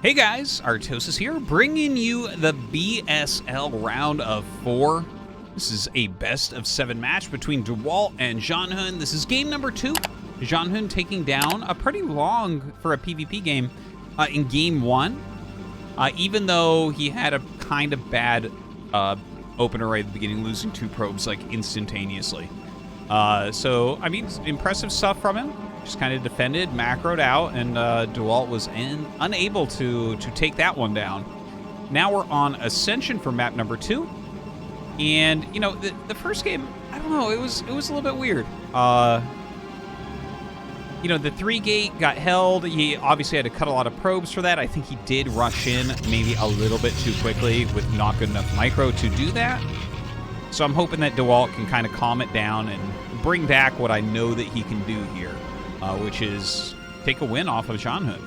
Hey guys, Artosis here, bringing you the BSL round of 4. This is a best of 7 match between Dewalt and ZhanHun. This is game number 2. ZhanHun taking down a pretty long for a PvP game in game 1. Even though he had a kind of bad opener right at the beginning, losing 2 probes like instantaneously. So, I mean, impressive stuff from him. Just kind of defended, macroed out, and Dewalt was unable to take that one down. Now we're on Ascension for map number 2. And, you know, the first game, I don't know, it was a little bit weird. You know, the 3 gate got held. He obviously had to cut a lot of probes for that. I think he did rush in maybe a little bit too quickly with not good enough micro to do that. So I'm hoping that Dewalt can kind of calm it down and bring back what I know that he can do here. Which is take a win off of ZhanHun.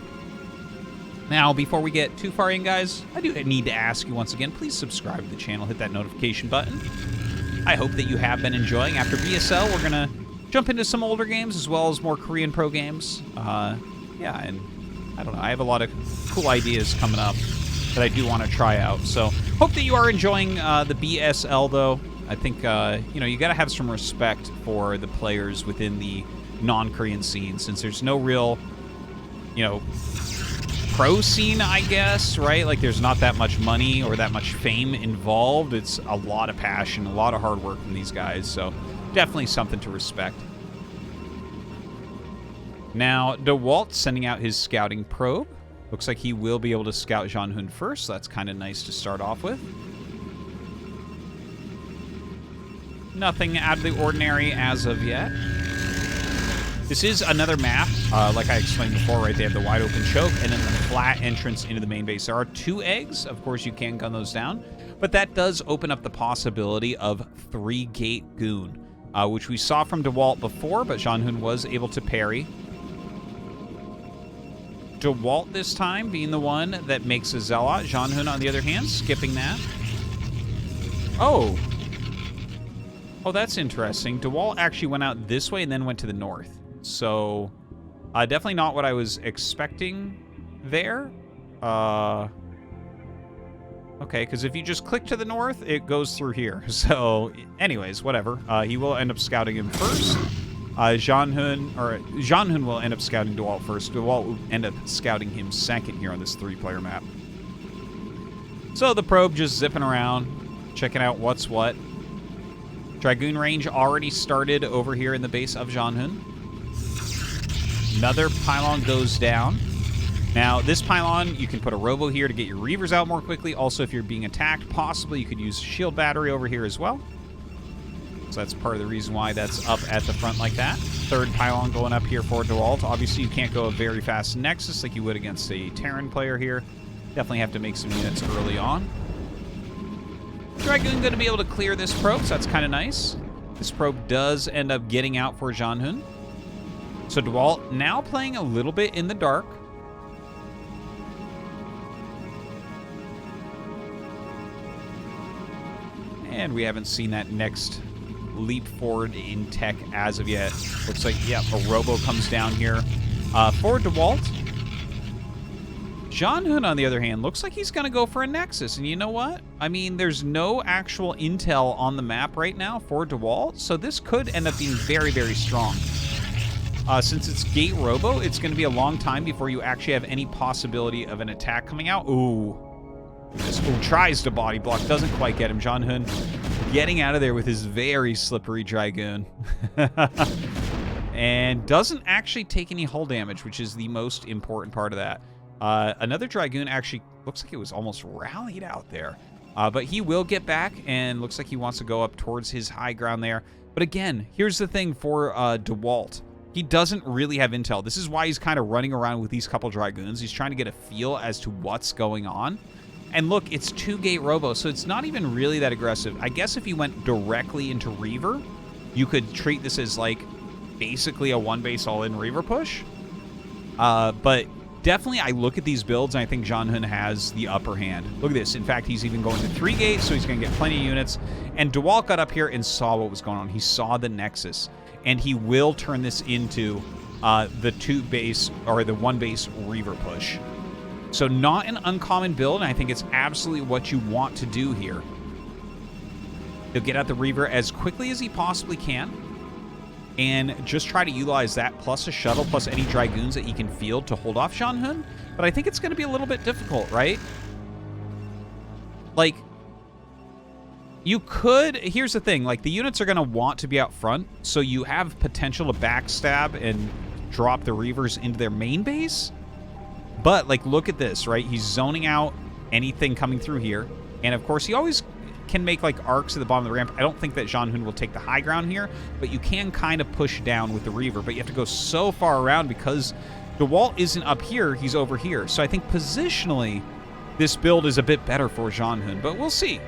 Now, before we get too far in, guys, I do need to ask you once again, please subscribe to the channel, hit that notification button. I hope that you have been enjoying. After BSL, we're going to jump into some older games as well as more Korean pro games. Yeah, and I don't know, I have a lot of cool ideas coming up that I do want to try out. So, hope that you are enjoying the BSL, though. I think, you know, you got to have some respect for the players within the non-Korean scene, since there's no real, you know, pro scene, I guess, right? Like, there's not that much money or that much fame involved. It's a lot of passion, a lot of hard work from these guys, so definitely something to respect. Now, Dewalt sending out his scouting probe. Looks like he will be able to scout ZhanHun first, so that's kind of nice to start off with. Nothing out of the ordinary as of yet. This is another map, like I explained before, right? They have the wide open choke and then the flat entrance into the main base. There are 2 eggs. Of course, you can gun those down. But that does open up the possibility of 3-gate goon, which we saw from Dewalt before, but ZhanHun was able to parry. Dewalt this time being the one that makes a Zealot. ZhanHun, on the other hand, skipping that. Oh, that's interesting. Dewalt actually went out this way and then went to the north. So, definitely not what I was expecting there. Okay, because if you just click to the north, it goes through here. So, anyways, whatever. He will end up scouting him first. ZhanHun will end up scouting Dewalt first. Dewalt will end up scouting him second here on this 3-player map. So, the probe just zipping around, checking out what's what. Dragoon range already started over here in the base of ZhanHun. Another pylon goes down. Now, this pylon, you can put a robo here to get your reavers out more quickly. Also, if you're being attacked, possibly you could use shield battery over here as well. So that's part of the reason why that's up at the front like that. 3rd pylon going up here for Dewalt. Obviously, you can't go a very fast Nexus like you would against a Terran player here. Definitely have to make some units early on. Dragoon going to be able to clear this probe, so that's kind of nice. This probe does end up getting out for ZhanHun. So Dewalt now playing a little bit in the dark. And we haven't seen that next leap forward in tech as of yet. Looks like, yeah, a robo comes down here for Dewalt. ZhanHun, on the other hand, looks like he's going to go for a Nexus. And you know what? I mean, there's no actual intel on the map right now for Dewalt, so this could end up being very, very strong. Since it's gate robo, it's going to be a long time before you actually have any possibility of an attack coming out. Ooh. Tries to body block. Doesn't quite get him. ZhanHun getting out of there with his very slippery Dragoon. And doesn't actually take any hull damage, which is the most important part of that. Another Dragoon actually looks like it was almost rallied out there. But he will get back, and looks like he wants to go up towards his high ground there. But again, here's the thing for Dewalt. He doesn't really have intel. This is why he's kind of running around with these couple Dragoons. He's trying to get a feel as to what's going on. And look, it's 2-gate robo, so it's not even really that aggressive. I guess if you went directly into Reaver, you could treat this as, like, basically a 1-base all-in Reaver push. But definitely, I look at these builds, and I think ZhanHun has the upper hand. Look at this. In fact, he's even going to 3-gate, so he's going to get plenty of units. And Dewalt got up here and saw what was going on. He saw the Nexus. And he will turn this into the 2-base, or the 1-base Reaver push. So not an uncommon build, and I think it's absolutely what you want to do here. He'll get out the Reaver as quickly as he possibly can, and just try to utilize that, plus a shuttle, plus any Dragoons that he can field to hold off ZhanHun. But I think it's going to be a little bit difficult, right? Like, you could... Here's the thing. Like, the units are going to want to be out front, so you have potential to backstab and drop the Reavers into their main base. But, like, look at this, right? He's zoning out anything coming through here. And, of course, he always can make, like, arcs at the bottom of the ramp. I don't think that ZhanHun will take the high ground here, but you can kind of push down with the Reaver. But you have to go so far around because Dewalt isn't up here, he's over here. So I think positionally, this build is a bit better for ZhanHun, but we'll see.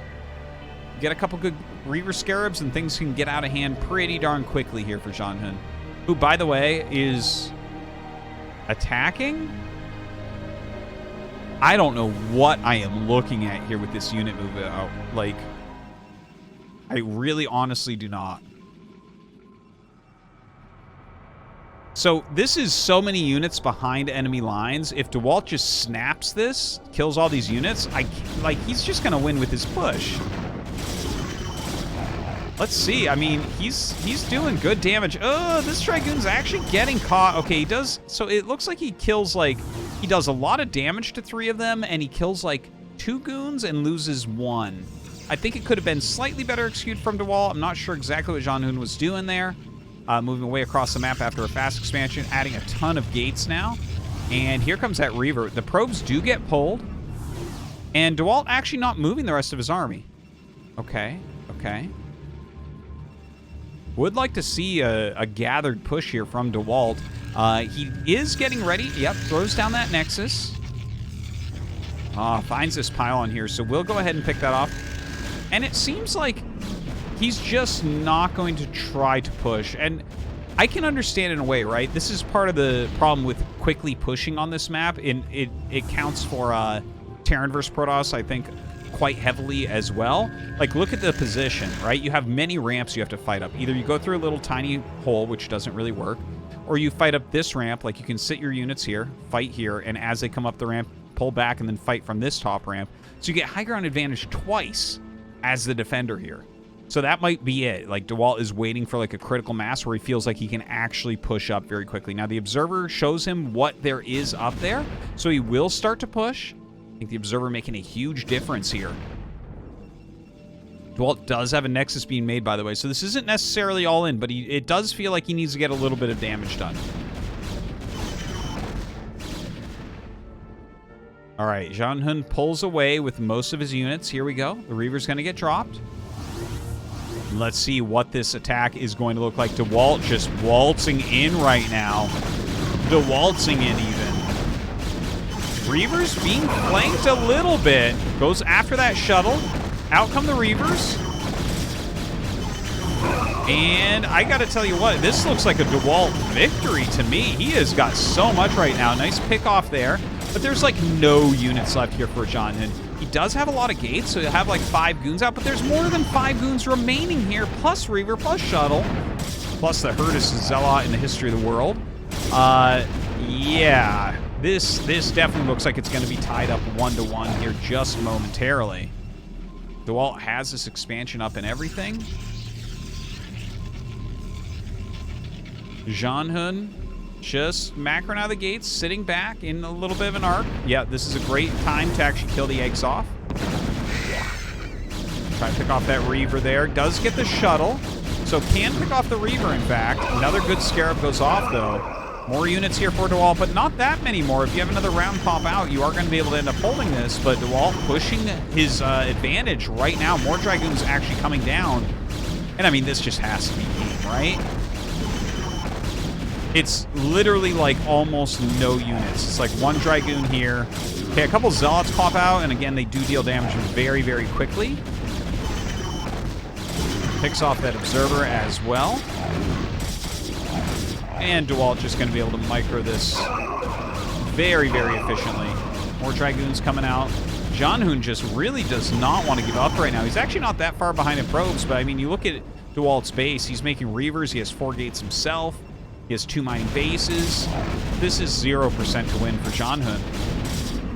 Get a couple good Reaver Scarabs, and things can get out of hand pretty darn quickly here for ZhanHun, who, by the way, is attacking. I don't know what I am looking at here with this unit move out. Like, I really honestly do not. So this is so many units behind enemy lines. If Dewalt just snaps this, kills all these units, he's just going to win with his push. Let's see. I mean, he's doing good damage. Oh, this Dragoon's actually getting caught. Okay, he does. So it looks like he kills, like, he does a lot of damage to 3 of them, and he kills, like, 2 goons and loses 1. I think it could have been slightly better executed from Dewalt. I'm not sure exactly what ZhanHun was doing there. Moving away across the map after a fast expansion, adding a ton of gates now. And here comes that Reaver. The probes do get pulled, and Dewalt actually not moving the rest of his army. Okay, okay. Would like to see a gathered push here from Dewalt. He is getting ready. Yep, throws down that Nexus. Finds this pylon here, so we'll go ahead and pick that off. And it seems like he's just not going to try to push. And I can understand in a way, right? This is part of the problem with quickly pushing on this map. It counts for Terran versus Protoss, I think, quite heavily as well. Like, look at the position, right? You have many ramps you have to fight up. Either you go through a little tiny hole, which doesn't really work, or you fight up this ramp. Like, you can sit your units here, fight here, and as they come up the ramp, pull back and then fight from this top ramp. So you get high ground advantage twice as the defender here. So that might be it. Like, Dewalt is waiting for, like, a critical mass where he feels like he can actually push up very quickly. Now, the Observer shows him what there is up there, so he will start to push. I think the Observer making a huge difference here. Dewalt does have a Nexus being made, by the way, so this isn't necessarily all in, but it does feel like he needs to get a little bit of damage done. All right, ZhanHun pulls away with most of his units. Here we go. The Reaver's going to get dropped. Let's see what this attack is going to look like. Dewalt just waltzing in right now. Dewaltzing in even. Reavers being flanked a little bit. Goes after that shuttle. Out come the Reavers. And I got to tell you what, this looks like a Dewalt victory to me. He has got so much right now. Nice pick off there. But there's, like, no units left here for ZhanHun. He does have a lot of gates, so he'll have, like, 5 goons out. But there's more than 5 goons remaining here, plus Reaver, plus shuttle. Plus the hurtest Zealot in the history of the world. Yeah. This definitely looks like it's going to be tied up 1-1 here just momentarily. Dewalt has this expansion up and everything. ZhanHun just macroing out of the gates, sitting back in a little bit of an arc. Yeah, this is a great time to actually kill the eggs off. Try to pick off that Reaver there. Does get the shuttle, so can pick off the Reaver, in fact. Another good Scarab goes off, though. More units here for Dewalt, but not that many more. If you have another round pop out, you are going to be able to end up holding this, but Dewalt pushing his advantage right now. More Dragoons actually coming down. And, I mean, this just has to be game, right? It's literally, like, almost no units. It's like 1 Dragoon here. Okay, a couple Zealots pop out, and again, they do deal damage very, very quickly. Picks off that Observer as well. And Dewalt just going to be able to micro this very, very efficiently. More Dragoons coming out. ZhanHun just really does not want to give up right now. He's actually not that far behind in probes, but, I mean, you look at Dewalt's base. He's making Reavers. He has 4 gates himself. He has 2 mining bases. This is 0% to win for ZhanHun.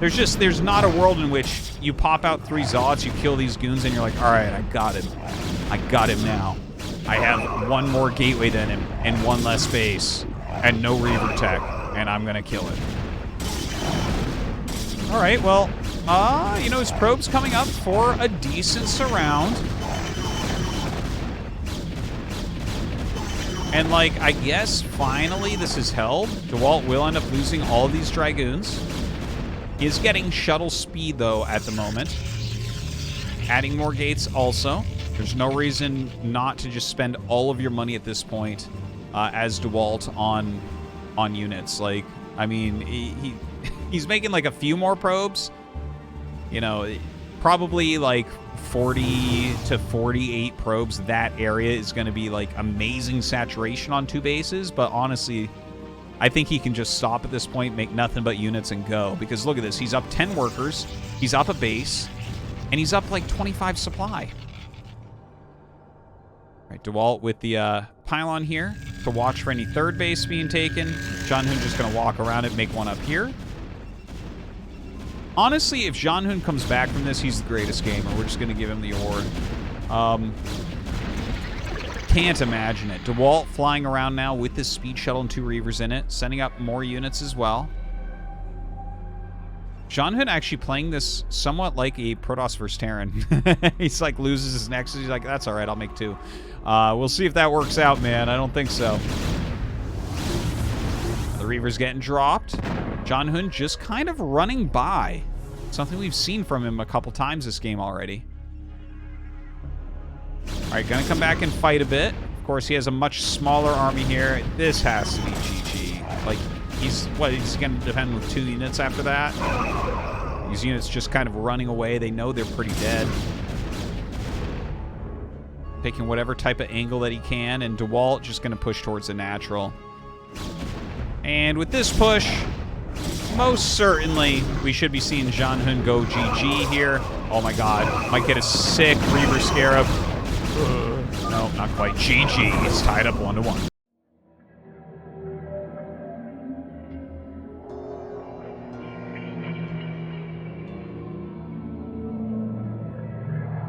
There's not a world in which you pop out 3 Zods, you kill these goons, and you're like, all right, I got him. I got him now. I have 1 more gateway than him, and 1 less base, and no Reaver tech, and I'm gonna kill it. All right, well, you know, his probe's coming up for a decent surround. And, like, I guess finally this is held. Dewalt will end up losing all of these Dragoons. He is getting shuttle speed, though, at the moment. Adding more gates also. There's no reason not to just spend all of your money at this point as Dewalt on units. Like, I mean, he's making, like, a few more probes. You know, probably, like, 40 to 48 probes. That area is going to be, like, amazing saturation on 2 bases. But honestly, I think he can just stop at this point, make nothing but units, and go. Because look at this. He's up 10 workers. He's up a base. And he's up, like, 25 supply. All right, Dewalt with the pylon here to watch for any 3rd base being taken. ZhanHun just going to walk around it, make 1 up here. Honestly, if ZhanHun comes back from this, he's the greatest gamer. We're just going to give him the award. Can't imagine it. Dewalt flying around now with this speed shuttle and 2 Reavers in it, sending up more units as well. ZhanHun actually playing this somewhat like a Protoss versus Terran. He's like loses his Nexus. He's like, that's all right, I'll make 2. We'll see if that works out, man. I don't think so. The Reaver's getting dropped. ZhanHun just kind of running by. Something we've seen from him a couple times this game already. All right, gonna come back and fight a bit. Of course, he has a much smaller army here. This has to be GG. Like, he's gonna defend with 2 units after that. These units just kind of running away. They know they're pretty dead. Taking whatever type of angle that he can, and Dewalt just gonna push towards the natural. And with this push, most certainly we should be seeing ZhanHun go GG here. Oh my god, might get a sick Reaver Scarab. No, not quite. GG. It's tied up 1-1.